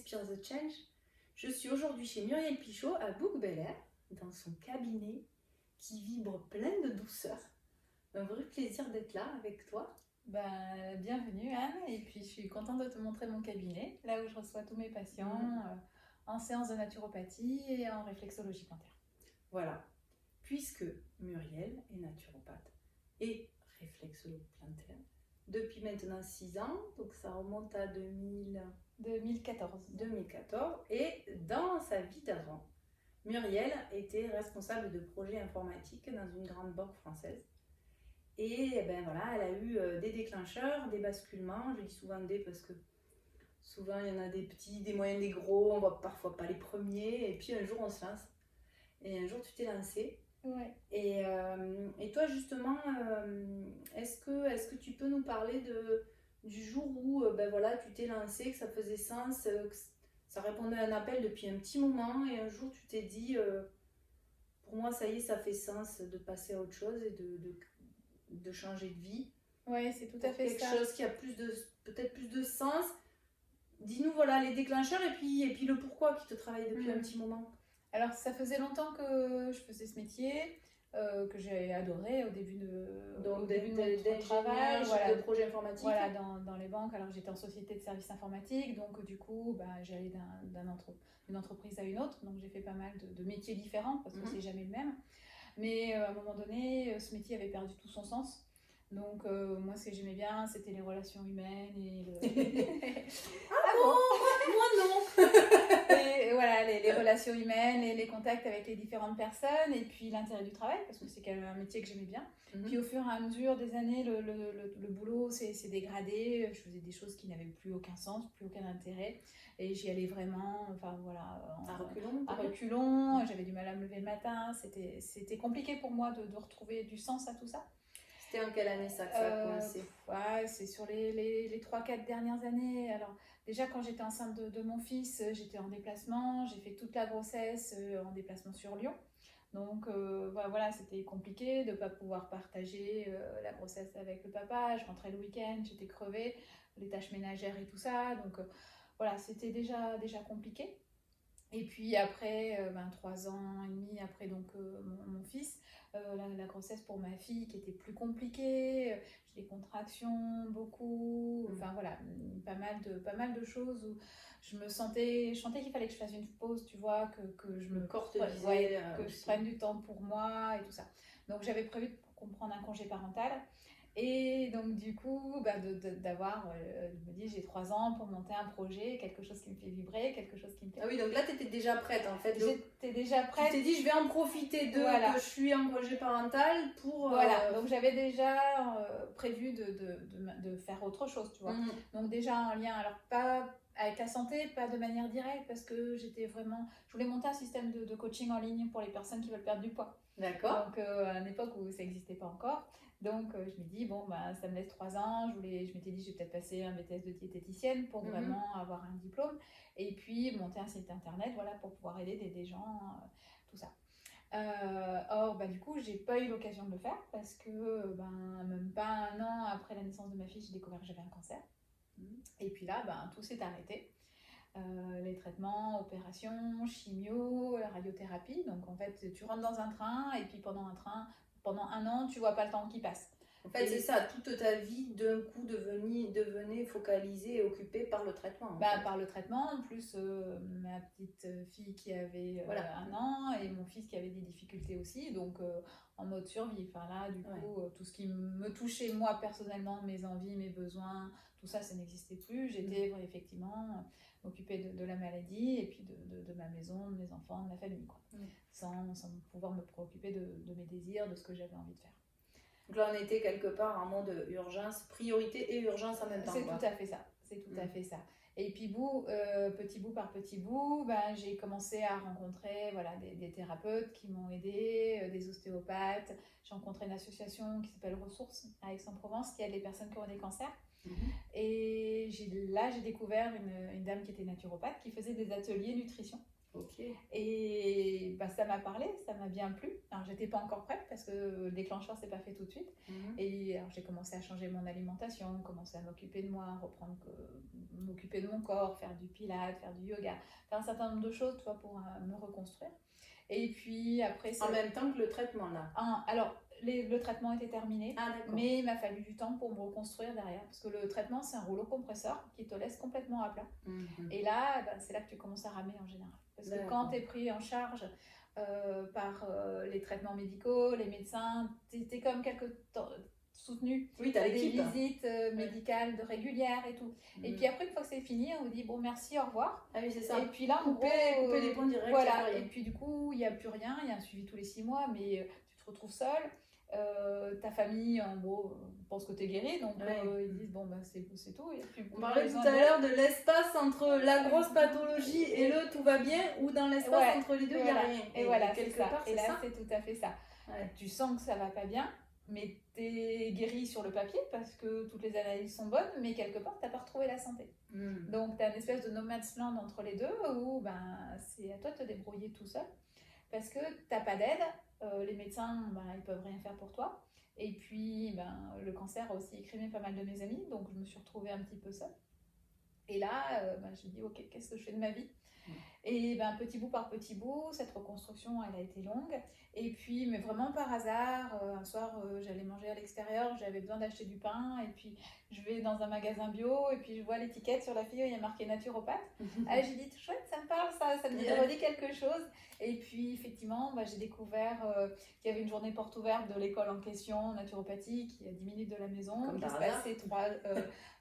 Inspire the Change. Je suis aujourd'hui chez Muriel Pichot à Bouc-Bel-Air, dans son cabinet qui vibre plein de douceur. Un vrai plaisir d'être là avec toi. Bienvenue Anne, et puis je suis contente de te montrer mon cabinet, là où je reçois tous mes patients en séance de naturopathie et en réflexologie plantaire. Voilà, puisque Muriel est naturopathe et réflexologue plantaire depuis maintenant 6 ans, donc ça remonte à 2014. Et dans sa vie d'avant, Muriel était responsable de projets informatiques dans une grande banque française. Et ben voilà, elle a eu des déclencheurs, des basculements. Je dis souvent des parce que souvent il y en a des petits, des moyens, des gros. On voit parfois pas les premiers. Et puis un jour on se lance. Et un jour tu t'es lancée. Ouais. Et toi justement, est-ce que tu peux nous parler du jour où ben voilà, tu t'es lancée, que ça faisait sens, que ça répondait à un appel depuis un petit moment. Et un jour tu t'es dit, pour moi ça y est, ça fait sens de passer à autre chose et de changer de vie. Oui, c'est tout à fait quelque ça. Quelque chose qui a peut-être plus de sens. Dis-nous voilà les déclencheurs et puis le pourquoi qui te travaille depuis un petit moment. Alors ça faisait longtemps que je faisais ce métier, que j'ai adoré au début de mon travail, de projet informatique. Voilà, dans les banques. Alors j'étais en société de services informatiques, donc du coup j'allais d'une entreprise à une autre, donc j'ai fait pas mal de métiers différents parce que c'est jamais le même. Mais à un moment donné, ce métier avait perdu tout son sens. Donc moi ce que j'aimais bien c'était les relations humaines et ah bon, moi non. Et voilà, les relations humaines, les contacts avec les différentes personnes et puis l'intérêt du travail parce que c'est quand même un métier que j'aimais bien. Puis au fur et à mesure des années, le boulot s'est dégradé. Je faisais des choses qui n'avaient plus aucun sens, plus aucun intérêt et j'y allais vraiment, enfin voilà, à reculons. J'avais du mal à me lever le matin. C'était compliqué pour moi de retrouver du sens à tout ça. C'était en quelle année ça que ça a commencé? C'est sur les 3-4 dernières années. Alors déjà quand j'étais enceinte de mon fils, j'étais en déplacement, j'ai fait toute la grossesse en déplacement sur Lyon. Donc voilà, c'était compliqué de ne pas pouvoir partager la grossesse avec le papa. Je rentrais le week-end, j'étais crevée, les tâches ménagères et tout ça. Donc voilà, c'était déjà compliqué. Et puis après, 3 ans et demi après donc, mon fils, la grossesse pour ma fille qui était plus compliquée, j'ai des contractions beaucoup, enfin voilà, pas mal de choses où je sentais qu'il fallait que je fasse une pause, tu vois, que je me que je prenne du temps pour moi et tout ça. Donc j'avais prévu de prendre un congé parental. Et donc du coup, d'avoir, je me dis, j'ai 3 ans pour monter un projet, quelque chose qui me fait vibrer, quelque chose qui me fait... Ah oui, donc là tu étais déjà prête en fait. J'étais déjà prête. Tu t'es dit, je vais en profiter que je suis en congé parental pour... Voilà, donc j'avais déjà prévu de faire autre chose, tu vois. Donc déjà en lien, alors pas avec la santé, pas de manière directe, parce que je voulais monter un système de coaching en ligne pour les personnes qui veulent perdre du poids. D'accord. Donc à une époque où ça n'existait pas encore. Donc je me dis, ça me laisse 3 ans. Je m'étais dit, je vais peut-être passer un BTS de diététicienne pour vraiment avoir un diplôme. Et puis monter un site internet, voilà, pour pouvoir aider des gens, tout ça. Or, du coup, j'ai pas eu l'occasion de le faire parce que même pas 1 an après la naissance de ma fille, j'ai découvert que j'avais un cancer. Et puis là, tout s'est arrêté. Les traitements, opérations, chimio, la radiothérapie. Donc en fait, tu rentres dans un train et puis pendant 1 an, tu vois pas le temps qui passe. En fait, c'est ça, toute ta vie d'un coup devenait focalisée et occupée par le traitement. Par le traitement, en plus ma petite fille qui avait 1 an et mon fils qui avait des difficultés aussi, donc en mode survie. Enfin là, du coup, tout ce qui me touchait moi personnellement, mes envies, mes besoins, tout ça, ça n'existait plus. J'étais effectivement m'occuper de la maladie et puis de ma maison, de mes enfants, de ma famille, quoi. Sans pouvoir me préoccuper de mes désirs, de ce que j'avais envie de faire. Donc là, on était quelque part en mode urgence, priorité et urgence en même temps. C'est tout à fait ça. C'est tout à fait ça. Et puis petit bout par petit bout, j'ai commencé à rencontrer des thérapeutes qui m'ont aidée, des ostéopathes. J'ai rencontré une association qui s'appelle Ressources à Aix-en-Provence qui aide les personnes qui ont des cancers. Et j'ai découvert une dame qui était naturopathe qui faisait des ateliers nutrition. Ok. Et bah, ça m'a parlé, ça m'a bien plu. Alors, j'étais pas encore prête parce que le déclencheur s'est pas fait tout de suite. Et alors, j'ai commencé à changer mon alimentation, commencer à m'occuper de moi, m'occuper de mon corps, faire du pilates, faire du yoga, faire un certain nombre de choses, tu vois, pour me reconstruire. Et puis après, En même temps que le traitement, là. Alors, le traitement était terminé, mais il m'a fallu du temps pour me reconstruire derrière. Parce que le traitement, c'est un rouleau compresseur qui te laisse complètement à plat. Et là, ben, c'est là que tu commences à ramer en général. Parce que quand tu es pris en charge par les traitements médicaux, les médecins, tu es comme quelque temps soutenu. Oui, tu as des visites médicales régulières et tout. Et puis après, une fois que c'est fini, on vous dit bon, merci, au revoir. Ah oui, c'est ça. Et puis là, couper les ponts directs. Voilà, et puis du coup, il n'y a plus rien, il y a un suivi tous les 6 mois, mais tu te retrouves seule. Ta famille, en gros, pense que tu es guérie, donc ils disent bon, bah, c'est tout. On parlait tout à l'heure de l'espace entre la grosse pathologie et le tout va bien, ou dans l'espace entre les deux, il n'y a rien. Et voilà, quelque part, et là, c'est tout à fait ça. Tu sens que ça va pas bien, mais tu es guérie sur le papier parce que toutes les analyses sont bonnes, mais quelque part, tu n'as pas retrouvé la santé. Donc, tu as une espèce de no man's land entre les deux où ben, c'est à toi de te débrouiller tout seul parce que tu n'as pas d'aide. Les médecins, ben, ils peuvent rien faire pour toi. Et puis, ben, le cancer a aussi écrémé pas mal de mes amis, donc je me suis retrouvée un petit peu seule. Et là, ben, j'ai dit, ok, qu'est-ce que je fais de ma vie ? Et ben, petit bout par petit bout, cette reconstruction, elle a été longue. Et puis, mais vraiment par hasard, un soir, j'allais manger à l'extérieur, j'avais besoin d'acheter du pain. Et puis, je vais dans un magasin bio, et puis je vois l'étiquette sur la fille, il y a marqué naturopathe. J'ai dit, chouette, ça me parle, ça me redit quelque chose. Et puis, effectivement, bah, j'ai découvert qu'il y avait une journée porte ouverte de l'école en question, naturopathie, qui est à 10 minutes de la maison. Comme qui se passait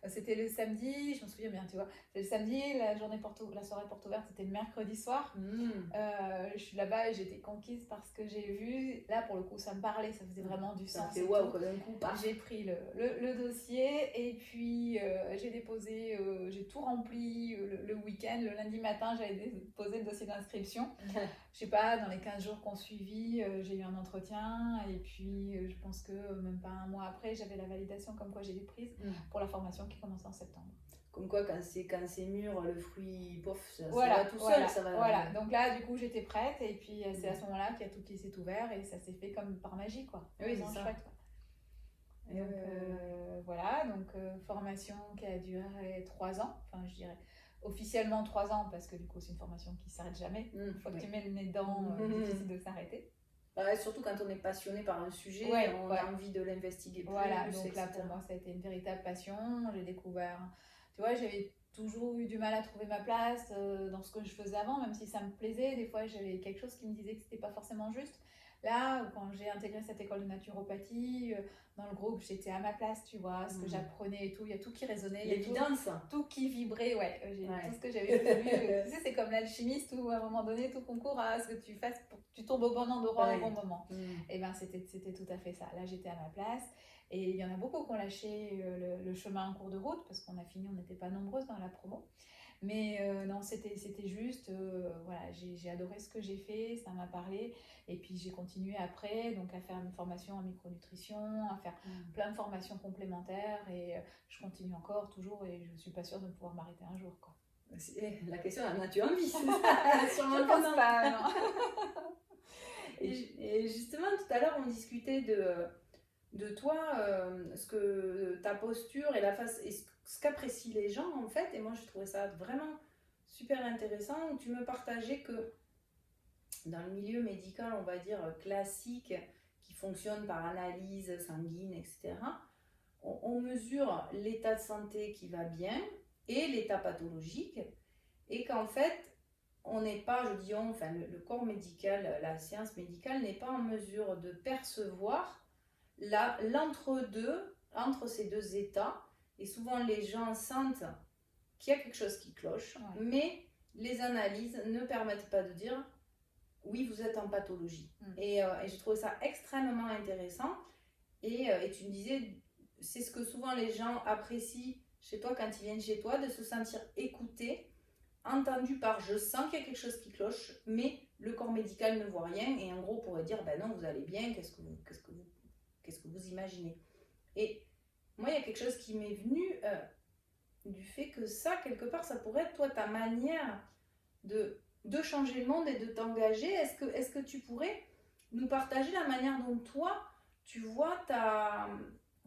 c'était le samedi, je me souviens bien, tu vois. C'était le samedi, la soirée porte ouverte, c'était le mercredi soir. Je suis là-bas et j'étais conquise par ce que j'ai vu. Là, pour le coup, ça me parlait, ça faisait vraiment du sens. Ça fait waouh, quoi, d'un coup. J'ai pris le dossier et puis j'ai déposé, j'ai tout rempli le week-end. Le lundi matin, j'avais déposé le dossier d'inscription. Je sais pas, dans les 15 jours qu'on suivit, j'ai eu un entretien et puis je pense que même pas un mois après, j'avais la validation comme quoi j'étais prise pour la formation qui commence en septembre. Comme quoi, quand c'est mûr, le fruit, pof, ça va tout seul. Ça va... Voilà, donc là, du coup, j'étais prête et puis c'est à ce moment-là qu'il y a tout qui s'est ouvert et ça s'est fait comme par magie, quoi. Oui, c'est ça. Chouette, quoi. Donc voilà, donc formation qui a duré 3 ans, enfin je dirais officiellement 3 ans parce que du coup c'est une formation qui ne s'arrête jamais. Une fois que tu mets le nez dedans, difficile de s'arrêter. Surtout quand on est passionné par un sujet, on a envie de l'investiguer plus. Voilà, donc là pour moi ça a été une véritable passion. J'ai découvert, tu vois, j'avais toujours eu du mal à trouver ma place dans ce que je faisais avant, même si ça me plaisait. Des fois j'avais quelque chose qui me disait que c'était pas forcément juste. Là, quand j'ai intégré cette école de naturopathie, dans le groupe, j'étais à ma place, tu vois, ce que j'apprenais et tout, il y a tout qui résonnait. L'évidence. Tout qui vibrait, tout ce que j'avais voulu. Tu sais, c'est comme l'alchimiste où à un moment donné, tout concourt à ce que tu fasses pour que tu tombes au bon endroit au bon moment. Et bien, c'était tout à fait ça. Là, j'étais à ma place. Et il y en a beaucoup qui ont lâché le chemin en cours de route parce qu'on a fini, on n'était pas nombreuses dans la promo. Mais non, c'était juste, voilà, j'ai adoré ce que j'ai fait, ça m'a parlé. Et puis j'ai continué après, donc à faire une formation en micronutrition, à faire plein de formations complémentaires. Et je continue encore, toujours, et je ne suis pas sûre de pouvoir m'arrêter un jour, quoi. La question, en as-tu envie? Sûrement je pense pas, non. Et justement, tout à l'heure, on discutait de toi, ce que ta posture et la face, et ce qu'apprécient les gens en fait. Et moi, je trouvais ça vraiment super intéressant où tu me partageais que dans le milieu médical, on va dire classique, qui fonctionne par analyse sanguine, etc., on mesure l'état de santé qui va bien et l'état pathologique, et qu'en fait, on n'est pas, le corps médical, la science médicale n'est pas en mesure de percevoir l'entre-deux, entre ces deux états. Et souvent, les gens sentent qu'il y a quelque chose qui cloche, mais les analyses ne permettent pas de dire oui, vous êtes en pathologie. Et j'ai trouvé ça extrêmement intéressant. Et tu me disais, c'est ce que souvent les gens apprécient chez toi quand ils viennent chez toi, de se sentir écoutés, entendus par je sens qu'il y a quelque chose qui cloche, mais le corps médical ne voit rien. Et en gros, on pourrait dire ben non, vous allez bien, qu'est-ce que vous imaginez? Et moi, il y a quelque chose qui m'est venu du fait que ça, quelque part, ça pourrait être, toi, ta manière de de changer le monde et de t'engager. Est-ce que tu pourrais nous partager la manière dont toi, tu vois ta...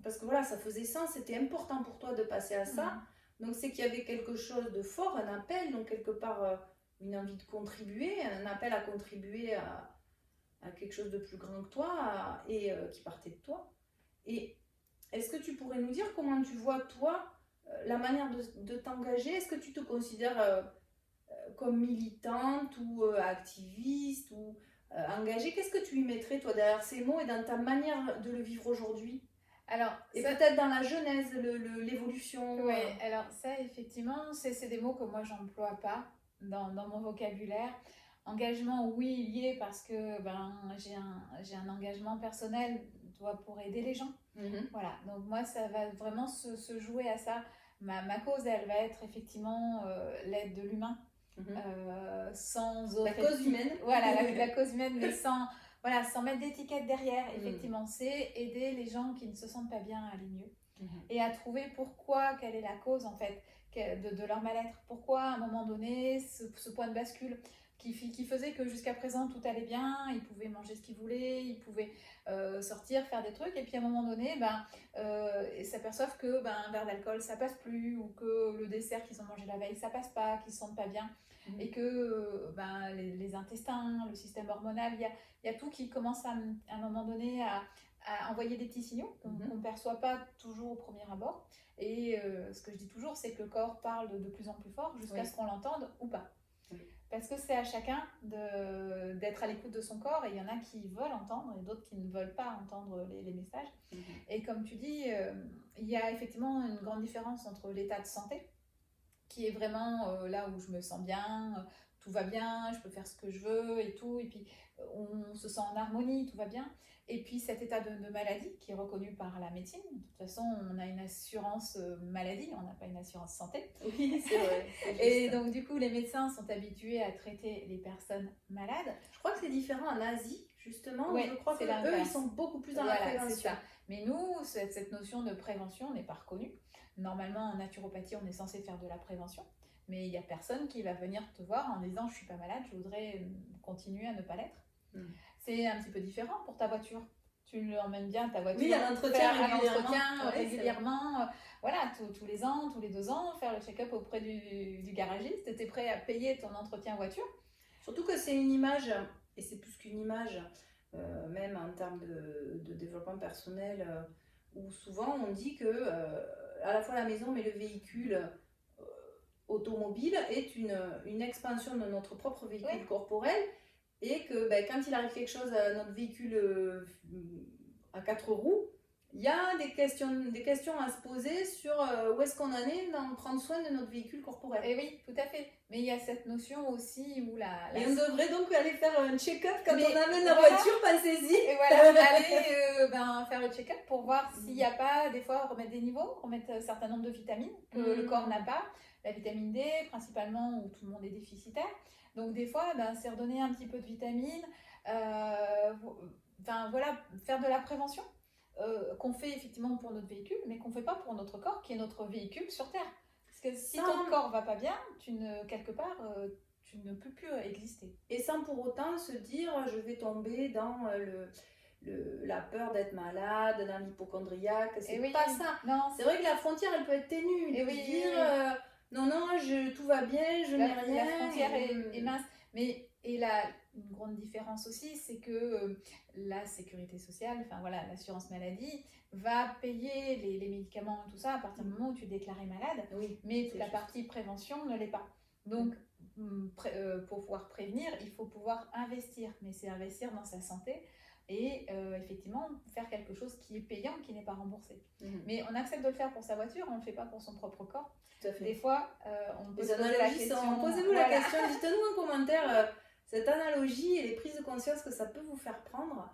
Parce que voilà, ça faisait sens, c'était important pour toi de passer à ça. Donc c'est qu'il y avait quelque chose de fort, un appel, donc quelque part une envie de contribuer, un appel à contribuer à quelque chose de plus grand que toi et qui partait de toi. Et est-ce que tu pourrais nous dire comment tu vois, toi, la manière de t'engager? Est-ce que tu te considères comme militante ou activiste ou engagée? Qu'est-ce que tu y mettrais, toi, derrière ces mots et dans ta manière de le vivre aujourd'hui? Alors, et peut-être dans la genèse, l'évolution. Oui, alors ça, effectivement, c'est des mots que moi, j'emploie pas dans mon vocabulaire. Engagement, oui, il y est parce que j'ai un engagement personnel pour aider les gens. Voilà, donc moi, ça va vraiment se jouer à ça. Ma cause, elle va être effectivement l'aide de l'humain. Sans autre... La cause humaine. Voilà, la cause humaine, mais sans mettre d'étiquette derrière. Effectivement, c'est aider les gens qui ne se sentent pas bien à aller mieux. Et à trouver quelle est la cause en fait de leur mal-être. Pourquoi à un moment donné, ce point de bascule qui faisait que jusqu'à présent tout allait bien, ils pouvaient manger ce qu'ils voulaient, ils pouvaient sortir, faire des trucs, et puis à un moment donné, ils s'aperçoivent que un verre d'alcool ça passe plus, ou que le dessert qu'ils ont mangé la veille ça passe pas, qu'ils se sentent pas bien, et que les intestins, le système hormonal, il y a tout qui commence à un moment donné à envoyer des petits signaux qu'on ne perçoit pas toujours au premier abord. Et ce que je dis toujours, c'est que le corps parle de plus en plus fort jusqu'à ce qu'on l'entende ou pas. Parce que c'est à chacun d'être à l'écoute de son corps, et il y en a qui veulent entendre et d'autres qui ne veulent pas entendre les messages. Et comme tu dis, il y a effectivement une grande différence entre l'état de santé, qui est vraiment là où je me sens bien, tout va bien, je peux faire ce que je veux et tout, et puis on se sent en harmonie, tout va bien. Et puis cet état de maladie qui est reconnu par la médecine. De toute façon, on a une assurance maladie, on n'a pas une assurance santé. Oui, c'est vrai. Et donc du coup, les médecins sont habitués à traiter les personnes malades. Je crois que c'est différent en Asie, justement. Ouais, je crois que eux, ils sont beaucoup plus dans la prévention. C'est ça. Mais nous, cette notion de prévention n'est pas reconnue. Normalement, en naturopathie, on est censé faire de la prévention. Mais il n'y a personne qui va venir te voir en disant « je ne suis pas malade, je voudrais continuer à ne pas l'être ». C'est un petit peu différent pour ta voiture. Tu l'emmènes bien, ta voiture, à l'entretien régulièrement. Voilà, tous les ans, tous les 2 ans, faire le check-up auprès du garagiste. Tu es prêt à payer ton entretien voiture. Surtout que c'est une image, et c'est plus qu'une image, même en termes de développement personnel, où souvent on dit que à la fois la maison, mais le véhicule automobile est une expansion de notre propre véhicule corporel, et que quand il arrive quelque chose à notre véhicule à 4 roues, il y a des questions à se poser sur où est-ce qu'on en est dans prendre soin de notre véhicule corporel. Et oui, tout à fait. Mais il y a cette notion aussi où Et on devrait donc aller faire un check-up quand on amène la voiture, pensez-y. Et voilà, aller faire le check-up pour voir s'il n'y a pas, des fois, remettre des niveaux, remettre un certain nombre de vitamines que le corps n'a pas. La vitamine D, principalement, où tout le monde est déficitaire. Donc des fois, c'est redonner un petit peu de vitamines. Voilà, faire de la prévention. Qu'on fait effectivement pour notre véhicule, mais qu'on ne fait pas pour notre corps, qui est notre véhicule sur Terre. Parce que si ton corps va pas bien, quelque part, tu ne peux plus exister. Et sans pour autant se dire, je vais tomber dans la peur d'être malade, dans l'hypochondriaque, c'est pas ça. Non, c'est vrai que la frontière, elle peut être ténue. Non, tout va bien, je n'ai rien. La frontière est mince. Mais une grande différence aussi, c'est que la sécurité sociale, l'assurance maladie, va payer les médicaments et tout ça à partir du moment où tu es déclaré malade. Mais la partie prévention ne l'est pas. Donc, pour pouvoir prévenir, il faut pouvoir investir. Mais c'est investir dans sa santé et effectivement faire quelque chose qui est payant, qui n'est pas remboursé. Mais on accepte de le faire pour sa voiture, on ne le fait pas pour son propre corps. Tout à fait. Des fois, on peut se poser la question. Posez-vous la question, dites-nous en commentaire cette analogie et les prises de conscience que ça peut vous faire prendre,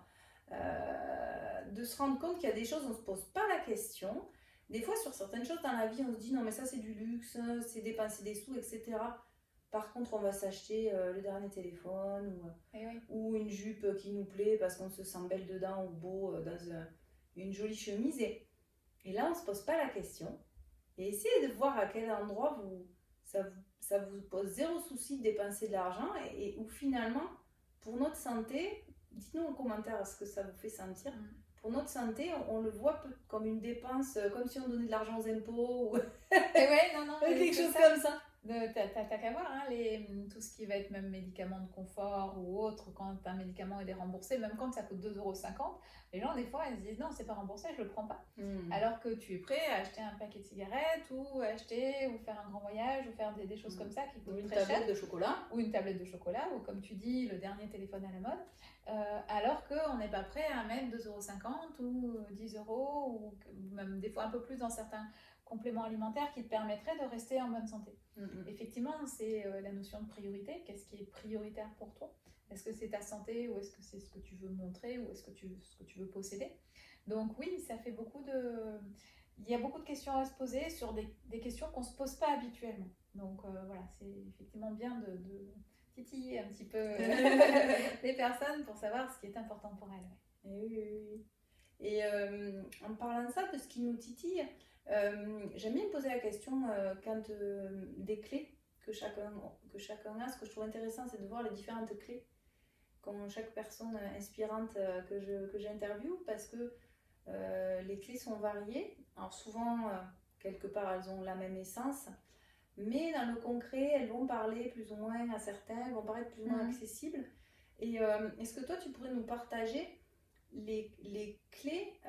de se rendre compte qu'il y a des choses, on ne se pose pas la question. Des fois, sur certaines choses dans la vie, on se dit non, mais ça c'est du luxe, c'est dépenser des sous, etc. Par contre, on va s'acheter le dernier téléphone ou une jupe qui nous plaît parce qu'on se sent belle dedans ou beau dans une jolie chemise. Et là, on ne se pose pas la question. Et essayez de voir à quel endroit ça vous pose zéro souci de dépenser de l'argent et où finalement, pour notre santé, dites-nous en commentaire ce que ça vous fait sentir. Pour notre santé, on le voit comme une dépense, comme si on donnait de l'argent aux impôts ou Et ouais, non, quelque chose comme ça. T'as qu'à voir, hein, tout ce qui va être même médicaments de confort ou autre, quand un médicament est remboursé, même quand ça coûte 2,50 €, les gens, des fois, ils se disent non, c'est pas remboursé, je le prends pas. Alors que tu es prêt à acheter un paquet de cigarettes ou faire un grand voyage ou faire des choses comme ça qui coûtent très cher. Une tablette de chocolat. Ou une tablette de chocolat, ou comme tu dis, le dernier téléphone à la mode. Alors qu'on n'est pas prêt à mettre 2,50 € ou 10 €, ou même des fois un peu plus dans certains compléments alimentaires qui te permettraient de rester en bonne santé. Effectivement, c'est la notion de priorité. Qu'est-ce qui est prioritaire pour toi? Est-ce que c'est ta santé, ou est-ce que c'est ce que tu veux montrer, ou est-ce que ce que tu veux posséder? Donc oui, ça fait il y a beaucoup de questions à se poser sur des questions qu'on ne se pose pas habituellement. Donc voilà, c'est effectivement bien de titiller un petit peu les personnes pour savoir ce qui est important pour elles. Ouais. Oui. Et en parlant de ça, de ce qui nous titille, j'aime bien poser la question des clés que chacun a. Ce que je trouve intéressant, c'est de voir les différentes clés qu'ont chaque personne inspirante que j'interviewe, parce que les clés sont variées. Alors souvent, quelque part, elles ont la même essence, mais dans le concret, elles vont parler plus ou moins à certains, elles vont paraître plus ou moins accessibles. Et est-ce que toi, tu pourrais nous partager les clés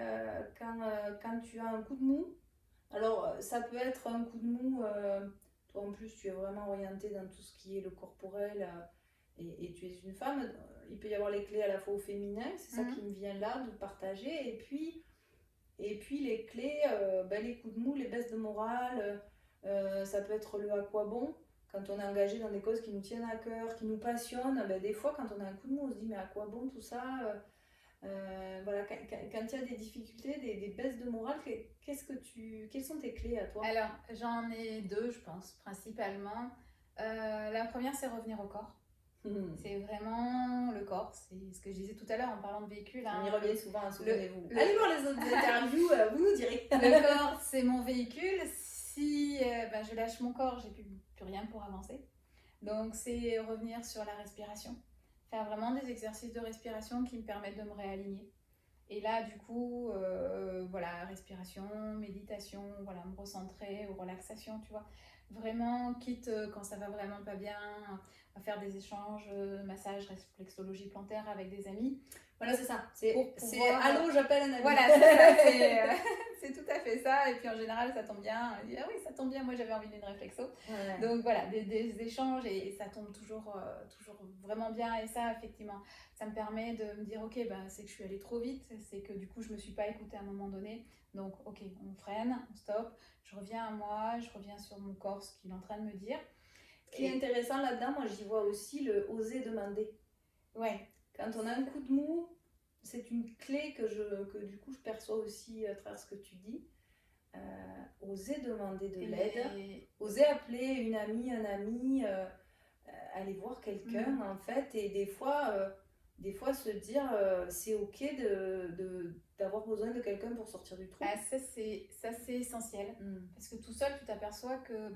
quand tu as un coup de mou? Alors, ça peut être un coup de mou, toi en plus, tu es vraiment orientée dans tout ce qui est le corporel, et tu es une femme. Il peut y avoir les clés à la fois au féminin, c'est ça qui me vient là de partager. Et puis les clés, les coups de mou, les baisses de morale, ça peut être le à quoi bon. Quand on est engagé dans des causes qui nous tiennent à cœur, qui nous passionnent, des fois quand on a un coup de mou, on se dit mais à quoi bon tout ça? Voilà, quand il y a des difficultés, des baisses de morale, quelles sont tes clés à toi? Alors, j'en ai deux, je pense, principalement. La première, c'est revenir au corps. C'est vraiment le corps, c'est ce que je disais tout à l'heure en parlant de véhicule. On y revient souvent, souvenez-vous. Allez voir les autres interviews, vous nous direz. Le corps, c'est mon véhicule. Si je lâche mon corps, j'ai plus rien pour avancer. Donc, c'est revenir sur la respiration. Faire vraiment des exercices de respiration qui me permettent de me réaligner. Et là, du coup, respiration, méditation, me recentrer, ou relaxation, tu vois. Vraiment, quitte quand ça va vraiment pas bien, à faire des échanges, massage, réflexologie plantaire avec des amis. Voilà, c'est ça. C'est allô, j'appelle un ami. Voilà, c'est ça. C'est tout à fait ça. Et puis en général, ça tombe bien. On dit, ah oui, ça tombe bien, moi j'avais envie d'une réflexo. Ouais. Donc voilà, des échanges, et ça tombe toujours vraiment bien. Et ça, effectivement, ça me permet de me dire, ok, c'est que je suis allée trop vite. C'est que du coup, je me suis pas écoutée à un moment donné. Donc, ok, on freine, on stoppe. Je reviens à moi, je reviens sur mon corps, ce qu'il est en train de me dire. Ce qui est intéressant là-dedans, moi j'y vois aussi le oser demander. Ouais. Quand on a un coup de mou, c'est une clé que du coup je perçois aussi à travers ce que tu dis. Oser demander de l'aide, oser appeler une amie, un ami, aller voir quelqu'un en fait, et des fois se dire c'est ok d'avoir besoin de quelqu'un pour sortir du trou. Ça c'est essentiel, parce que tout seul tu t'aperçois que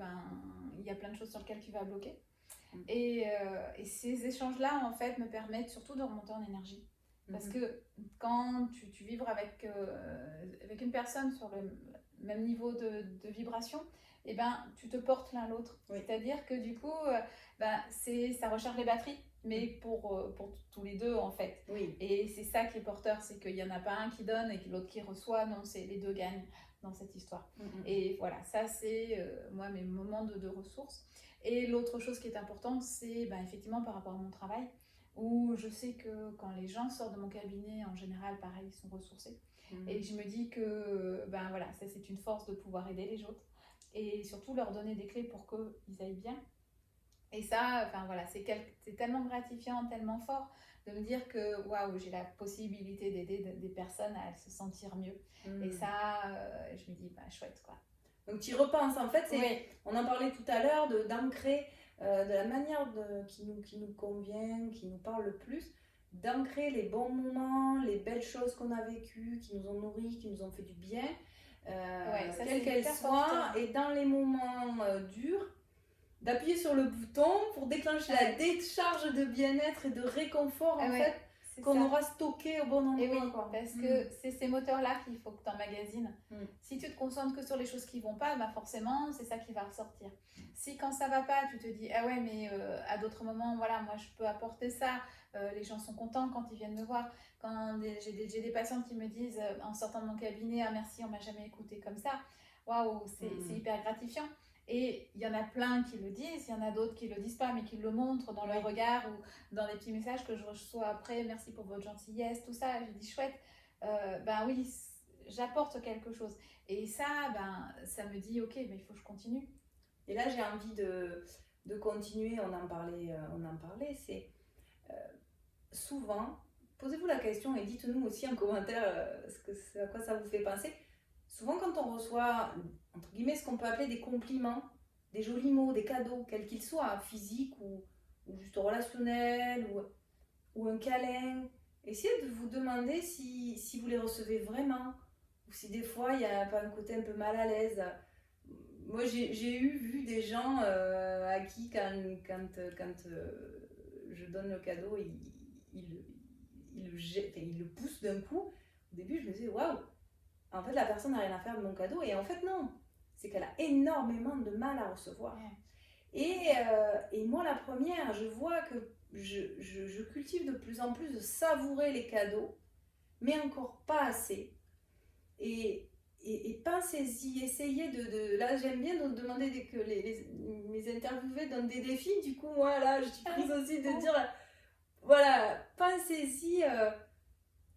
il y a plein de choses sur lesquelles tu vas bloquer. Et ces échanges-là, en fait, me permettent surtout de remonter en énergie. Parce que quand tu vibres avec une personne sur le même niveau de vibration, tu te portes l'un l'autre. Oui. C'est-à-dire que du coup, ça recharge les batteries, mais pour tous les deux, en fait. Oui. Et c'est ça qui est porteur, c'est qu'il n'y en a pas un qui donne et l'autre qui reçoit. Non, c'est les deux gagnent dans cette histoire. Et voilà, ça c'est moi mes moments de ressources. Et l'autre chose qui est importante, c'est effectivement par rapport à mon travail, où je sais que quand les gens sortent de mon cabinet, en général, pareil, ils sont ressourcés. Et je me dis que ça c'est une force de pouvoir aider les autres, et surtout leur donner des clés pour qu'ils aillent bien. Et ça, c'est tellement gratifiant, tellement fort de me dire que waouh, j'ai la possibilité d'aider des personnes à se sentir mieux. Et ça, je me dis, chouette quoi. Donc tu y repenses, en fait, on en parlait tout à l'heure, d'ancrer de la manière qui nous convient, qui nous parle le plus, d'ancrer les bons moments, les belles choses qu'on a vécues, qui nous ont nourris, qui nous ont fait du bien, quelles qu'elles soient, et dans les moments durs, d'appuyer sur le bouton pour déclencher la décharge de bien-être et de réconfort en fait qu'on aura stocké au bon endroit. Et oui, parce que c'est ces moteurs-là qu'il faut que tu emmagasines. Si tu te concentres que sur les choses qui vont pas, bah forcément, c'est ça qui va ressortir. Si quand ça va pas, tu te dis, ah ouais, mais à d'autres moments, voilà, moi je peux apporter ça, les gens sont contents quand ils viennent me voir. Quand j'ai des patientes qui me disent, en sortant de mon cabinet, ah merci, on m'a jamais écouté comme ça. Waouh, c'est hyper gratifiant. Et il y en a plein qui le disent, il y en a d'autres qui le disent pas, mais qui le montrent dans leur regard ou dans les petits messages que je reçois après. Merci pour votre gentillesse, tout ça. Je dis chouette. Ben oui, j'apporte quelque chose. Et ça, ça me dit ok, mais il faut que je continue. Et là, j'ai envie de continuer. On en parlait. C'est souvent, posez-vous la question et dites-nous aussi en commentaire à quoi ça vous fait penser. Souvent, quand on reçoit, entre guillemets, ce qu'on peut appeler des compliments, des jolis mots, des cadeaux, quels qu'ils soient, physiques ou juste relationnels, ou un câlin, essayez de vous demander si vous les recevez vraiment, ou si des fois, il n'y a pas un côté un peu mal à l'aise. Moi, j'ai vu des gens à qui, quand je donne le cadeau, ils le poussent d'un coup. Au début, je me disais, waouh! En fait, la personne n'a rien à faire de mon cadeau. Et en fait, non. C'est qu'elle a énormément de mal à recevoir. Et moi, la première, je vois que je cultive de plus en plus de savourer les cadeaux, mais encore pas assez. Et pensez-y, essayez Là, j'aime bien de demander que mes interviewés donnent des défis. Du coup, moi, là, je suis prise aussi de dire, voilà, pensez-y,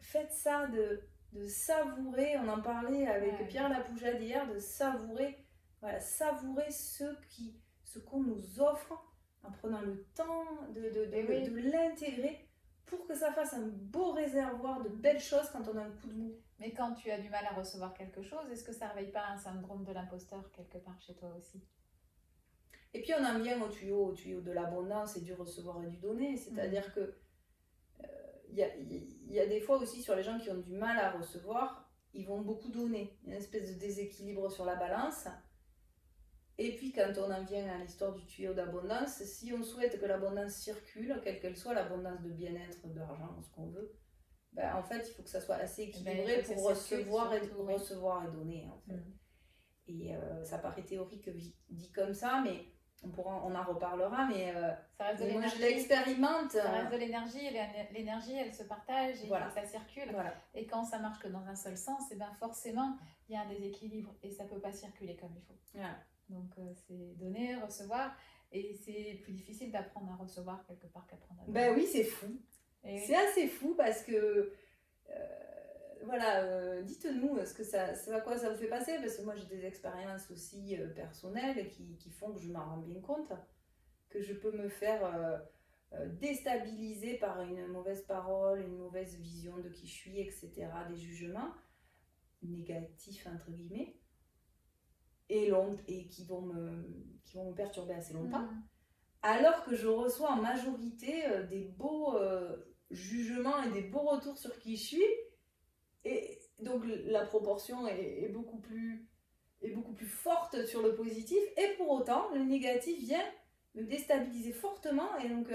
faites ça, de savourer, on en parlait avec Pierre Lapoujade hier, de savourer ce qu'on nous offre en prenant le temps de l'intégrer pour que ça fasse un beau réservoir de belles choses quand on a un coup de mou. Mais quand tu as du mal à recevoir quelque chose, est-ce que ça ne réveille pas un syndrome de l'imposteur quelque part chez toi aussi? Et puis on en vient au tuyau de l'abondance et du recevoir et du donner, c'est-à-dire que il y a des fois aussi sur les gens qui ont du mal à recevoir, ils vont beaucoup donner. Il y a une espèce de déséquilibre sur la balance. Et puis quand on en vient à l'histoire du tuyau d'abondance, si on souhaite que l'abondance circule, quelle qu'elle soit, l'abondance de bien-être, d'argent, ce qu'on veut, en fait il faut que ça soit assez équilibré pour recevoir et donner en fait. Et ça paraît théorique dit comme ça, mais on en reparlera, mais ça reste de moi l'énergie. Je l'expérimente. Ça reste de l'énergie, et l'énergie elle se partage et ça circule. Et quand ça marche que dans un seul sens, et forcément il y a un déséquilibre et ça peut pas circuler comme il faut. Donc c'est donner, recevoir, et c'est plus difficile d'apprendre à recevoir quelque part qu'apprendre à donner. Oui, c'est fou. C'est assez fou parce que dites-nous à quoi ça vous fait passer, parce que moi j'ai des expériences aussi personnelles qui font que je m'en rends bien compte, que je peux me faire déstabiliser par une mauvaise parole, une mauvaise vision de qui je suis, etc., des jugements négatifs entre guillemets, et qui vont me perturber assez longtemps, alors que je reçois en majorité des beaux jugements et des beaux retours sur qui je suis. Et donc la proportion est beaucoup plus forte sur le positif, et pour autant le négatif vient me déstabiliser fortement. Et donc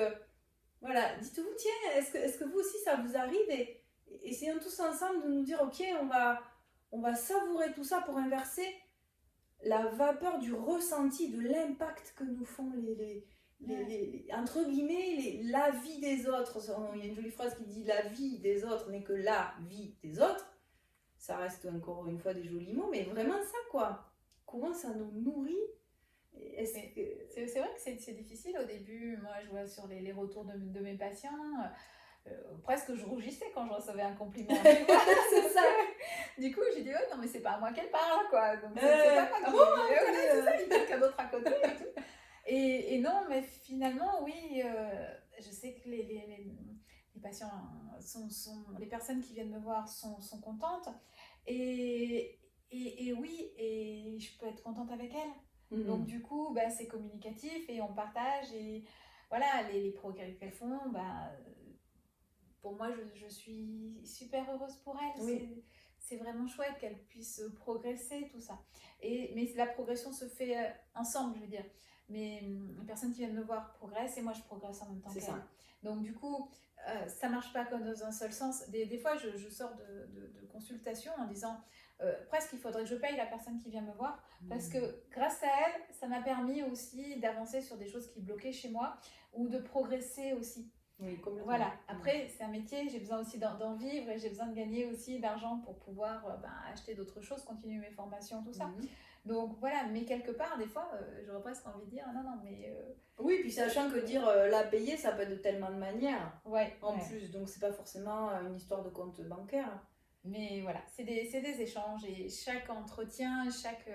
dites-vous, tiens, est-ce que vous aussi ça vous arrive, et essayons tous ensemble de nous dire ok, on va savourer tout ça pour inverser la vapeur du ressenti, de l'impact que nous font entre guillemets, la vie des autres. Il y a une jolie phrase qui dit la vie des autres n'est que la vie des autres. Ça reste encore une fois des jolis mots, mais vraiment ça quoi. Comment ça nous nourrit. C'est vrai que c'est difficile au début. Moi je vois sur les retours de mes patients, presque je rougissais quand je recevais un compliment. C'est ça. Du coup j'ai dit non mais c'est pas à moi qu'elle parle quoi. Donc c'est pas moi qui c'est ça, il y a quelqu'un d'autre à côté et tout. Et non, mais finalement, oui, je sais que les patients les personnes qui viennent me voir sont contentes. Et oui, et je peux être contente avec elles. Donc du coup, c'est communicatif et on partage. Et voilà, les progrès qu'elles font, pour moi, je suis super heureuse pour elles. Oui. C'est vraiment chouette qu'elles puissent progresser, tout ça. Mais la progression se fait ensemble, je veux dire. les personnes qui viennent me voir progressent et moi je progresse en même temps C'est qu'elles. ça. Donc du coup, ça marche pas comme dans un seul sens. Des fois, je sors de consultation en disant presque il faudrait que je paye la personne qui vient me voir parce que grâce à elle, ça m'a permis aussi d'avancer sur des choses qui bloquaient chez moi ou de progresser aussi. Oui, complètement. Voilà, après c'est un métier, j'ai besoin aussi d'en vivre et j'ai besoin de gagner aussi d'argent pour pouvoir acheter d'autres choses, continuer mes formations, tout ça. Donc voilà, mais quelque part, des fois, j'aurais presque envie de dire non, mais. Oui, puis sachant que dire la payer, ça peut être de tellement de manières en plus, donc c'est pas forcément une histoire de compte bancaire. Mais voilà, c'est des échanges et chaque entretien, chaque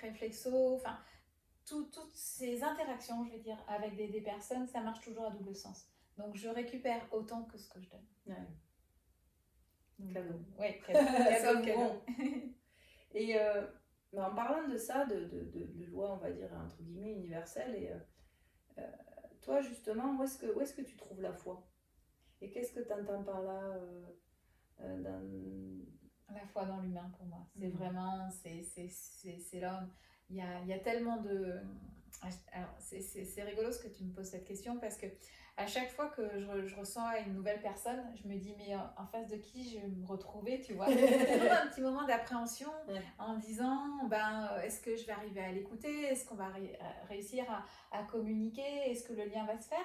réflexo, enfin, toutes ces interactions, je vais dire, avec des personnes, ça marche toujours à double sens. Donc je récupère autant que ce que je donne. Ouais. Cadeau. Ouais, cadeau. Et en parlant de ça, de loi, on va dire, entre guillemets, universelle, et toi, justement, où est-ce que tu trouves la foi? Et qu'est-ce que tu entends par là La foi dans l'humain, pour moi. C'est vraiment, c'est l'homme. Il y a tellement de... Alors, c'est rigolo ce que tu me poses cette question parce que à chaque fois que je ressens une nouvelle personne, je me dis mais en face de qui je vais me retrouver, tu vois. C'est toujours un petit moment d'appréhension en disant est-ce que je vais arriver à l'écouter, est-ce qu'on va réussir à communiquer, est-ce que le lien va se faire.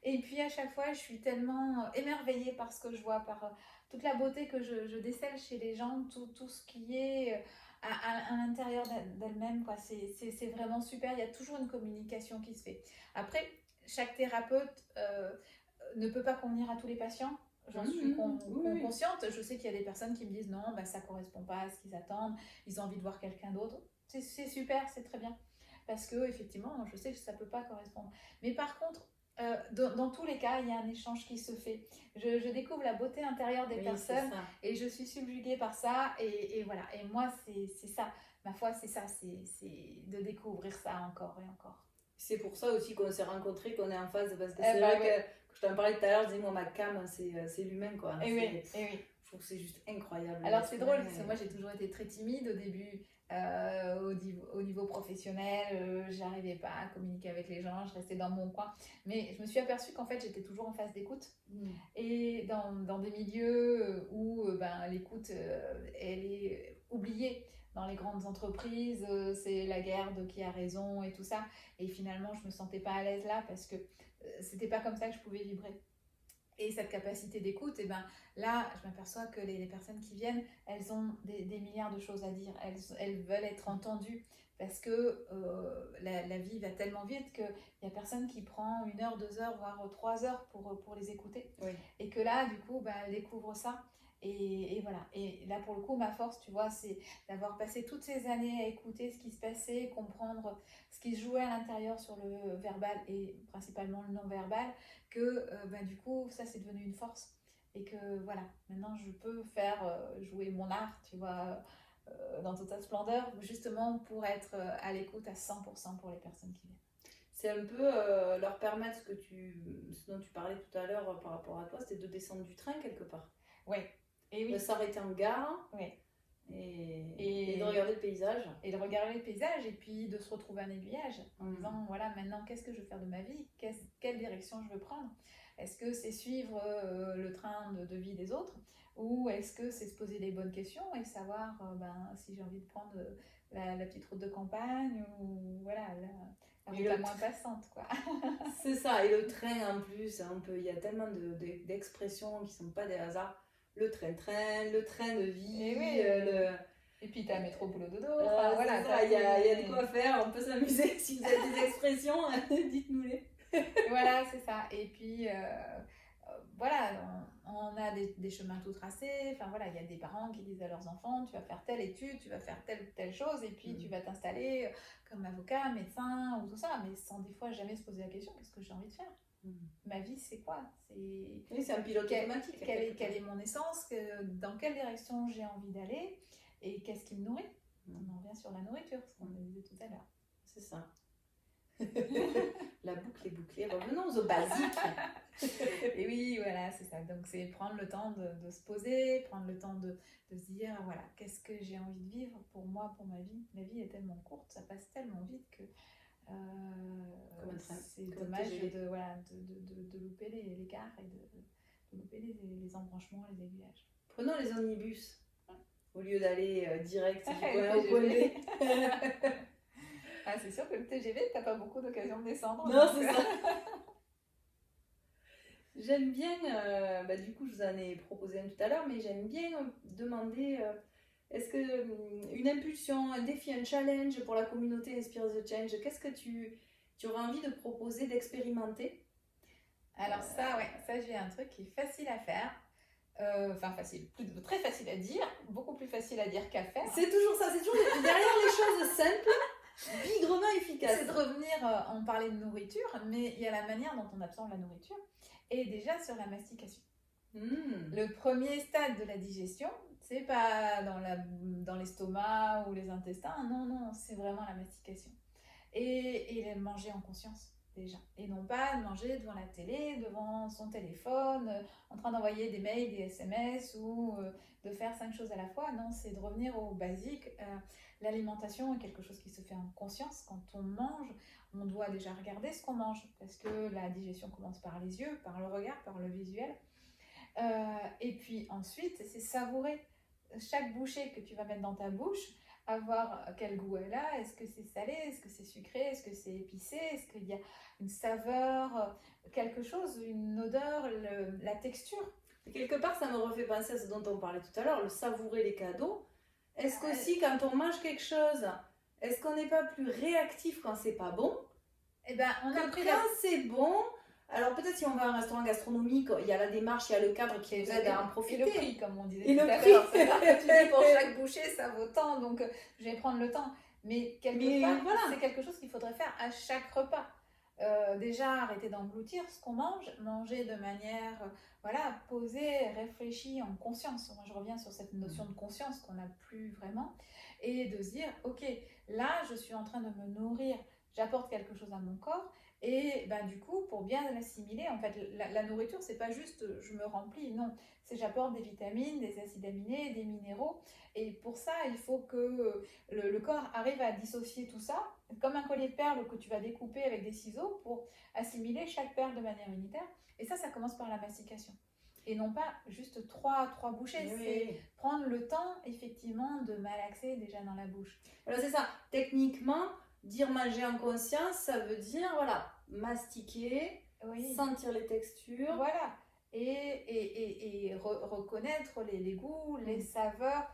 Et puis à chaque fois je suis tellement émerveillée par ce que je vois, par toute la beauté que je décèle chez les gens, tout ce qui est à l'intérieur d'elle-même, quoi. C'est vraiment super, il y a toujours une communication qui se fait. Après, chaque thérapeute ne peut pas convenir à tous les patients. J'en suis consciente. Je sais qu'il y a des personnes qui me disent non, ça ne correspond pas à ce qu'ils attendent, ils ont envie de voir quelqu'un d'autre. C'est super, c'est très bien. Parce que effectivement, je sais que ça ne peut pas correspondre. Mais par contre, dans tous les cas, il y a un échange qui se fait. Je découvre la beauté intérieure des personnes et je suis subjuguée par ça. Et voilà. Et moi, c'est ça. Ma foi, c'est ça. C'est de découvrir ça encore et encore. C'est pour ça aussi qu'on s'est rencontrés, qu'on est en phase. Parce que c'est vrai que je t'en parlais tout à l'heure, je disais, moi, ma cam, c'est l'humain, quoi. Et oui. Je trouve que c'est juste incroyable. Alors, c'est drôle, parce que moi, j'ai toujours été très timide au début. Au niveau professionnel, j'arrivais pas à communiquer avec les gens, je restais dans mon coin. Mais je me suis aperçue qu'en fait, j'étais toujours en phase d'écoute. Et dans des milieux où l'écoute, elle est oubliée. Dans les grandes entreprises, c'est la guerre de qui a raison et tout ça. Et finalement, je me sentais pas à l'aise là parce que c'était pas comme ça que je pouvais vibrer. Et cette capacité d'écoute, là, je m'aperçois que les personnes qui viennent, elles ont des milliards de choses à dire. Elles veulent être entendues parce que la vie va tellement vite qu'il n'y a personne qui prend 1 heure, 2 heures, voire 3 heures pour les écouter. Et que là, du coup, elles découvrent ça. Et voilà. Et là, pour le coup, ma force, tu vois, c'est d'avoir passé toutes ces années à écouter ce qui se passait, comprendre ce qui se jouait à l'intérieur sur le verbal et principalement le non-verbal, que du coup, ça, c'est devenu une force. Et que voilà, maintenant, je peux faire jouer mon art, tu vois, dans toute sa splendeur, justement pour être à l'écoute à 100% pour les personnes qui viennent. C'est un peu leur permettre ce dont tu parlais tout à l'heure par rapport à toi, c'était de descendre du train quelque part. Oui. Et oui. De s'arrêter en gare. Oui. Et de regarder le paysage. Et de regarder le paysage et puis de se retrouver un aiguillage en disant voilà, maintenant qu'est-ce que je veux faire de ma vie, quelle direction je veux prendre. Est-ce que c'est suivre le train de vie des autres ou est-ce que c'est se poser les bonnes questions et savoir si j'ai envie de prendre la petite route de campagne ou voilà la route la moins passante, quoi. C'est ça, et le train en plus, il y a tellement d'expressions qui ne sont pas des hasards. Le train, le train de vie, et puis t'as métro boulot dodo. Voilà, il y a de quoi faire, on peut s'amuser. Si vous avez des expressions, dites-nous-les. Voilà, c'est ça. Et puis voilà, on a des chemins tout tracés. Enfin voilà, il y a des parents qui disent à leurs enfants tu vas faire telle étude, tu vas faire telle chose, et puis tu vas t'installer comme avocat, médecin ou tout ça, mais sans des fois jamais se poser la question qu'est-ce que j'ai envie de faire. Ma vie, c'est quoi? Oui, c'est un pilote automatique. Quelle est mon essence? Dans quelle direction j'ai envie d'aller? Et qu'est-ce qui me nourrit? On en revient sur la nourriture, ce qu'on disait tout à l'heure. C'est ça. La boucle est bouclée. Revenons aux basiques. Et oui, voilà, c'est ça. Donc, c'est prendre le temps de se poser, prendre le temps de se dire, voilà, qu'est-ce que j'ai envie de vivre pour moi, pour ma vie. La vie est tellement courte, ça passe tellement vite que C'est comme dommage TGV. de louper l'écart et de louper les embranchements, les aiguillages. Prenons les omnibus au lieu d'aller direct du Le point A au point TGV. B. Ah, c'est sûr que le TGV, t'as pas beaucoup d'occasion de descendre. Non, c'est ça. J'aime bien, du coup je vous en ai proposé un tout à l'heure, mais j'aime bien demander, est-ce que une impulsion, un défi, un challenge pour la communauté Inspire the Change, qu'est-ce que tu aurais envie de proposer, d'expérimenter? Alors ça j'ai un truc qui est facile à faire. Enfin facile, très facile à dire, beaucoup plus facile à dire qu'à faire. C'est toujours ça, c'est toujours derrière les choses simples, bigrement efficaces. C'est de revenir, on parlait de nourriture, mais il y a la manière dont on absorbe la nourriture, et déjà sur la mastication. Le premier stade de la digestion, c'est pas dans l'estomac ou les intestins, non, c'est vraiment la mastication. Et manger en conscience. Déjà. Et non pas de manger devant la télé, devant son téléphone, en train d'envoyer des mails, des SMS ou de faire 5 choses à la fois. Non, c'est de revenir au basique. L'alimentation est quelque chose qui se fait en conscience. Quand on mange, on doit déjà regarder ce qu'on mange parce que la digestion commence par les yeux, par le regard, par le visuel. Et puis ensuite, c'est savourer chaque bouchée que tu vas mettre dans ta bouche, à voir quel goût elle a, est-ce que c'est salé, est-ce que c'est sucré, est-ce que c'est épicé, est-ce qu'il y a une saveur, quelque chose, une odeur, la texture. Quelque part, ça me refait penser à ce dont on parlait tout à l'heure, le savourer les cadeaux. Est-ce qu'aussi, quand on mange quelque chose, est-ce qu'on n'est pas plus réactif quand c'est pas bon? Eh ben, on a pris quand c'est bon, alors peut-être si on va à un restaurant gastronomique, il y a la démarche, il y a le cadre qui vous aide à en profiter. Et le prix, comme on disait et tout le à prix. l'heure. Tu dis pour chaque bouchée, ça vaut tant, donc je vais prendre le temps. Mais quelque part, voilà. C'est quelque chose qu'il faudrait faire à chaque repas. Déjà, arrêter d'engloutir ce qu'on mange, manger de manière posée, réfléchie, en conscience. Moi, je reviens sur cette notion de conscience qu'on n'a plus vraiment. Et de se dire, ok, là, je suis en train de me nourrir, j'apporte quelque chose à mon corps. Et du coup, pour bien l'assimiler, en fait, la nourriture, c'est pas juste je me remplis, non. C'est j'apporte des vitamines, des acides aminés, des minéraux. Et pour ça, il faut que le corps arrive à dissocier tout ça, comme un collier de perles que tu vas découper avec des ciseaux pour assimiler chaque perle de manière unitaire. Et ça commence par la mastication. Et non pas juste trois bouchées, c'est prendre le temps, effectivement, de malaxer déjà dans la bouche. Voilà, c'est ça. Techniquement, dire manger en conscience, ça veut dire, mastiquer, sentir les textures. Voilà. Et reconnaître les goûts, les saveurs,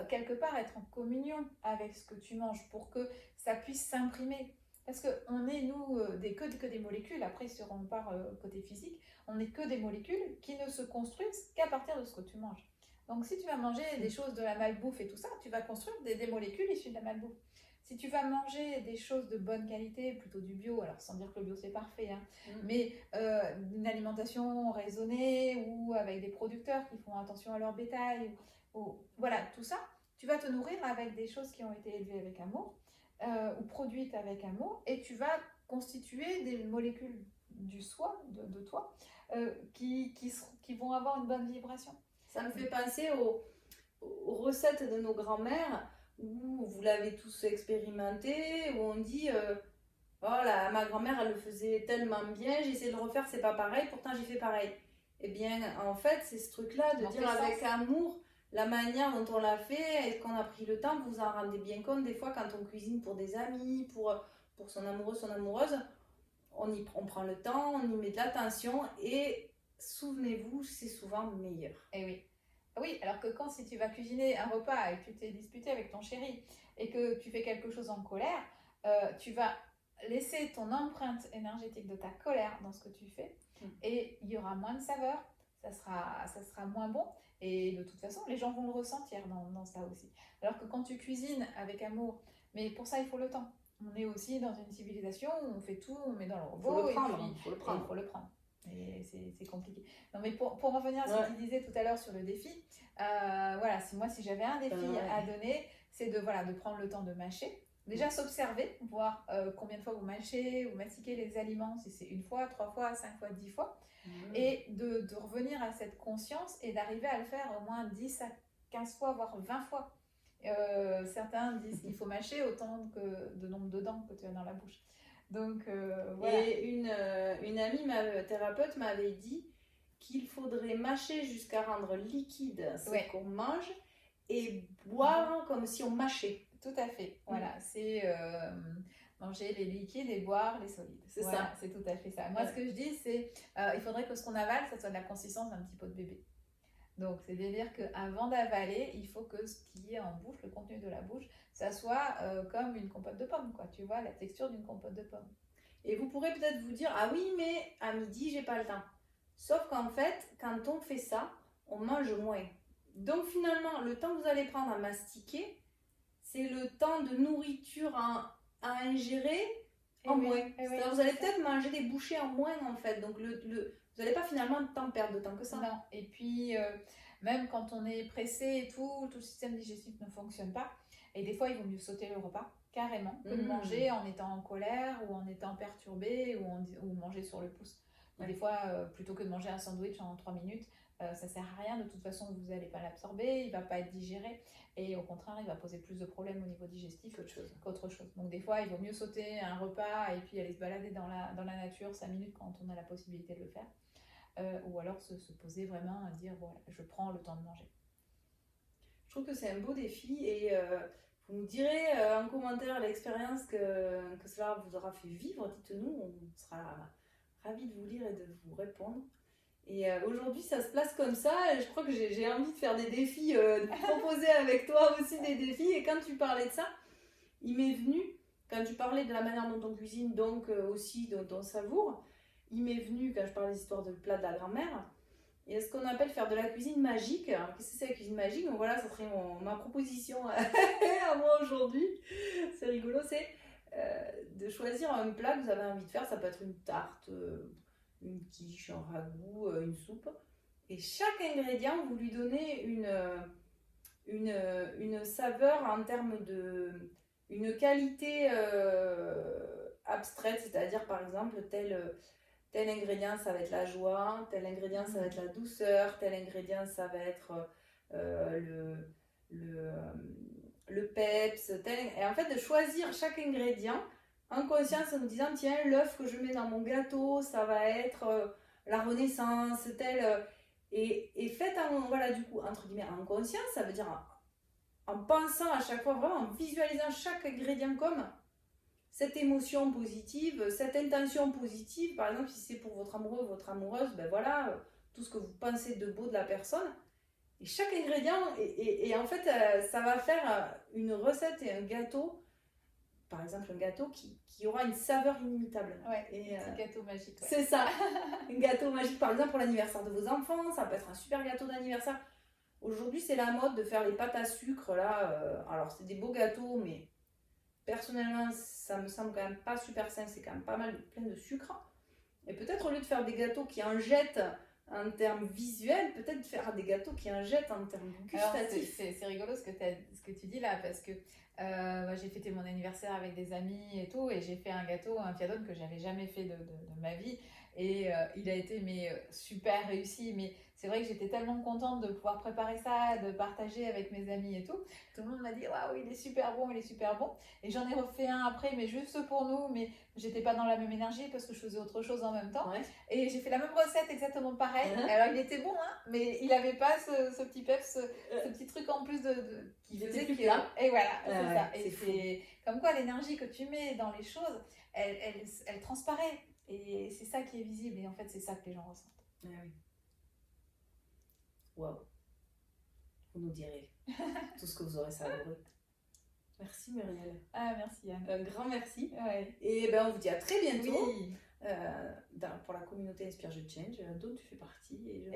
quelque part être en communion avec ce que tu manges pour que ça puisse s'imprimer. Parce qu'on est, nous, que des molécules. Après, si on part côté physique, on n'est que des molécules qui ne se construisent qu'à partir de ce que tu manges. Donc, si tu vas manger des choses de la malbouffe et tout ça, tu vas construire des molécules issues de la malbouffe. Si tu vas manger des choses de bonne qualité, plutôt du bio, alors sans dire que le bio c'est parfait, mais une alimentation raisonnée ou avec des producteurs qui font attention à leur bétail, voilà, tout ça, tu vas te nourrir avec des choses qui ont été élevées avec amour ou produites avec amour, et tu vas constituer des molécules du soi, de toi, qui vont avoir une bonne vibration. Ça me fait penser aux recettes de nos grands-mères, où vous l'avez tous expérimenté, où on dit ma grand-mère elle le faisait tellement bien, j'ai essayé de le refaire, c'est pas pareil, pourtant j'ai fait pareil. Eh bien, en fait, c'est ce truc-là de dire avec amour la manière dont on l'a fait, est-ce qu'on a pris le temps, vous en rendez bien compte des fois quand on cuisine pour des amis, pour son amoureux, son amoureuse, on prend le temps, on y met de l'attention et souvenez-vous, c'est souvent meilleur. Eh oui. Oui, alors que si tu vas cuisiner un repas et que tu t'es disputé avec ton chéri et que tu fais quelque chose en colère, tu vas laisser ton empreinte énergétique de ta colère dans ce que tu fais et il y aura moins de saveur, ça sera moins bon et de toute façon, les gens vont le ressentir dans ça aussi. Alors que quand tu cuisines avec amour, mais pour ça, il faut le temps. On est aussi dans une civilisation où on fait tout, on met dans le robot il faut le prendre. Et c'est compliqué. Non, mais pour revenir à ce que tu disais tout à l'heure sur le défi, si j'avais un défi à donner, c'est de prendre le temps de mâcher. Déjà s'observer, voir combien de fois vous mâchez ou mastiquez les aliments, si c'est 1 fois, 3 fois, 5 fois, 10 fois. Et de revenir à cette conscience et d'arriver à le faire au moins 10 à 15 fois, voire 20 fois. Certains disent qu'il faut mâcher autant que de nombre de dents que tu as dans la bouche. Donc, voilà. Et une amie thérapeute m'avait dit qu'il faudrait mâcher jusqu'à rendre liquide ce qu'on mange et boire comme si on mâchait. Tout à fait. Voilà, c'est manger les liquides et boire les solides. C'est ça. C'est tout à fait ça. Moi, ce que je dis, c'est il faudrait que ce qu'on avale, ça soit de la consistance d'un petit pot de bébé. Donc, c'est-à-dire qu'avant d'avaler, il faut que ce qui est en bouche, le contenu de la bouche, ça soit comme une compote de pommes, quoi. Tu vois, la texture d'une compote de pommes. Et vous pourrez peut-être vous dire, ah oui, mais à midi, j'ai pas le temps. Sauf qu'en fait, quand on fait ça, on mange moins. Donc finalement, le temps que vous allez prendre à mastiquer, c'est le temps de nourriture à ingérer en moins. C'est-à-dire vous allez peut-être manger des bouchées en moins en fait. Donc vous n'allez pas finalement tant perdre de temps que ça. Non. Et puis, même quand on est pressé et tout le système digestif ne fonctionne pas. Et des fois, il vaut mieux sauter le repas, carrément, que de manger en étant en colère ou en étant perturbé ou manger sur le pouce. Des fois, plutôt que de manger un sandwich en 3 minutes, ça sert à rien. De toute façon, vous n'allez pas l'absorber, il ne va pas être digéré. Et au contraire, il va poser plus de problèmes au niveau digestif qu'autre chose. Donc des fois, il vaut mieux sauter un repas et puis aller se balader dans la nature 5 minutes quand on a la possibilité de le faire. Ou alors se poser vraiment à dire, voilà, je prends le temps de manger. Je trouve que c'est un beau défi et vous nous direz en commentaire l'expérience que cela vous aura fait vivre. Dites-nous, on sera ravis de vous lire et de vous répondre. Et aujourd'hui, ça se place comme ça. Et je crois que j'ai envie de faire des défis, de proposer avec toi aussi des défis. Et quand tu parlais de ça, il m'est venu, quand tu parlais de la manière dont on cuisine, donc aussi dont on savoure, il m'est venu, quand je parlais des histoires de plats de la grand-mère, et ce qu'on appelle faire de la cuisine magique. Alors, qu'est-ce que c'est la cuisine magique? Donc voilà, ça serait ma proposition à moi aujourd'hui. C'est rigolo, c'est de choisir un plat que vous avez envie de faire. Ça peut être une tarte, une quiche, un ragoût, une soupe. Et chaque ingrédient, vous lui donnez une saveur en termes de... une qualité abstraite, c'est-à-dire par exemple tel ingrédient ça va être la joie, tel ingrédient ça va être la douceur, tel ingrédient ça va être le peps, et en fait de choisir chaque ingrédient en conscience en nous disant tiens, l'œuf que je mets dans mon gâteau ça va être la renaissance, et faites voilà, du coup entre guillemets en conscience, ça veut dire en pensant à chaque fois, vraiment en visualisant chaque ingrédient comme cette émotion positive, cette intention positive. Par exemple, si c'est pour votre amoureux, votre amoureuse, ben voilà, tout ce que vous pensez de beau de la personne. Et chaque ingrédient, et en fait, ça va faire une recette et un gâteau, par exemple un gâteau qui aura une saveur inimitable. Ouais, un gâteau magique. Ouais. C'est ça, un gâteau magique, par exemple pour l'anniversaire de vos enfants, ça peut être un super gâteau d'anniversaire. Aujourd'hui, c'est la mode de faire les pâtes à sucre, là. Alors, c'est des beaux gâteaux, mais personnellement, ça me semble quand même pas super sain. C'est quand même pas mal plein de sucre. Et peut-être au lieu de faire des gâteaux qui en jettent en termes visuels, peut-être faire des gâteaux qui en jettent en termes gustatifs. C'est rigolo ce que tu dis là, parce que moi, j'ai fêté mon anniversaire avec des amis et tout, et j'ai fait un gâteau, un fiadone que j'avais jamais fait de ma vie. Et il a été super réussi, mais c'est vrai que j'étais tellement contente de pouvoir préparer ça, de partager avec mes amis et tout. Tout le monde m'a dit waouh, il est super bon, il est super bon. Et j'en ai refait un après, mais juste pour nous, mais j'étais pas dans la même énergie parce que je faisais autre chose en même temps. Ouais. Et j'ai fait la même recette exactement pareil. Alors il était bon, hein, mais il avait pas ce petit peps, ce petit truc en plus qui faisait que. Et voilà, c'est ça. Et c'est comme quoi l'énergie que tu mets dans les choses, elle transparaît. Et c'est ça qui est visible, et en fait, c'est ça que les gens ressentent. Ah oui. Waouh. Vous nous direz tout ce que vous aurez savouré. Merci Muriel. Ah, merci Anne. Un grand merci. Ouais. Et ben on vous dit à très bientôt. Oui. Pour la communauté Inspire Je Change, dont tu fais partie. Et je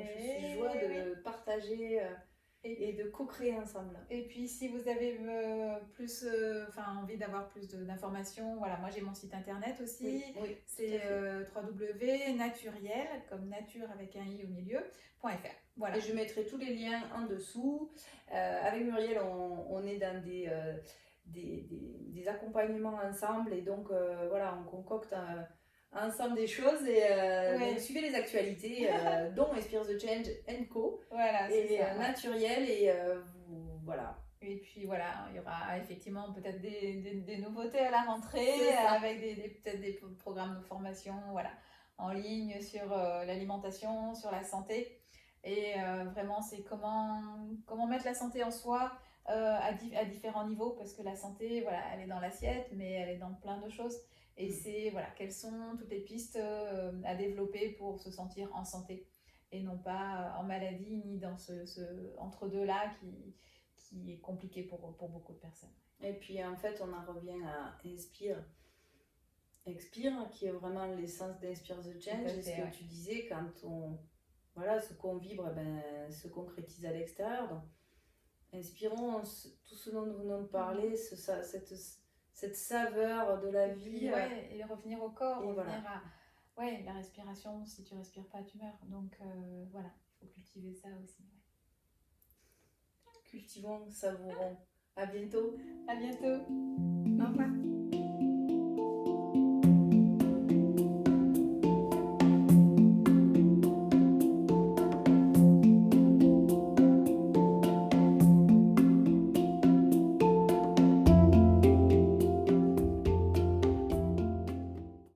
suis joie de partager... et de co-créer ensemble. Et puis si vous avez envie d'avoir plus d'informations, voilà, moi j'ai mon site internet aussi, oui, c'est www.naturiel, comme nature avec un i au milieu, .fr. Voilà. Et je mettrai tous les liens en dessous. Avec Muriel, on est dans des accompagnements ensemble, et donc voilà, on concocte ensemble des choses, et donc suivez les actualités dont Inspire the Change & Co. Voilà, et Naturiel, et voilà. Et puis voilà, il y aura effectivement peut-être des nouveautés à la rentrée, avec peut-être des programmes de formation voilà, en ligne sur l'alimentation, sur la santé. Et vraiment, c'est comment mettre la santé en soi à différents niveaux, parce que la santé, voilà, elle est dans l'assiette, mais elle est dans plein de choses. Et c'est, voilà, quelles sont toutes les pistes à développer pour se sentir en santé et non pas en maladie, ni dans ce entre-deux-là qui est compliqué pour beaucoup de personnes. Et puis en fait, on en revient à Inspire, Expire, qui est vraiment l'essence d'Inspire the Change. Et ce que tu disais, quand voilà, ce qu'on vibre se concrétise à l'extérieur. Donc, inspirons tout ce dont nous venons de parler, cette saveur de la vie. Et revenir au corps, et revenir à la respiration. Si tu respires pas, tu meurs. Donc voilà, il faut cultiver ça aussi. Cultivons, savourons. À bientôt. À bientôt. Au revoir.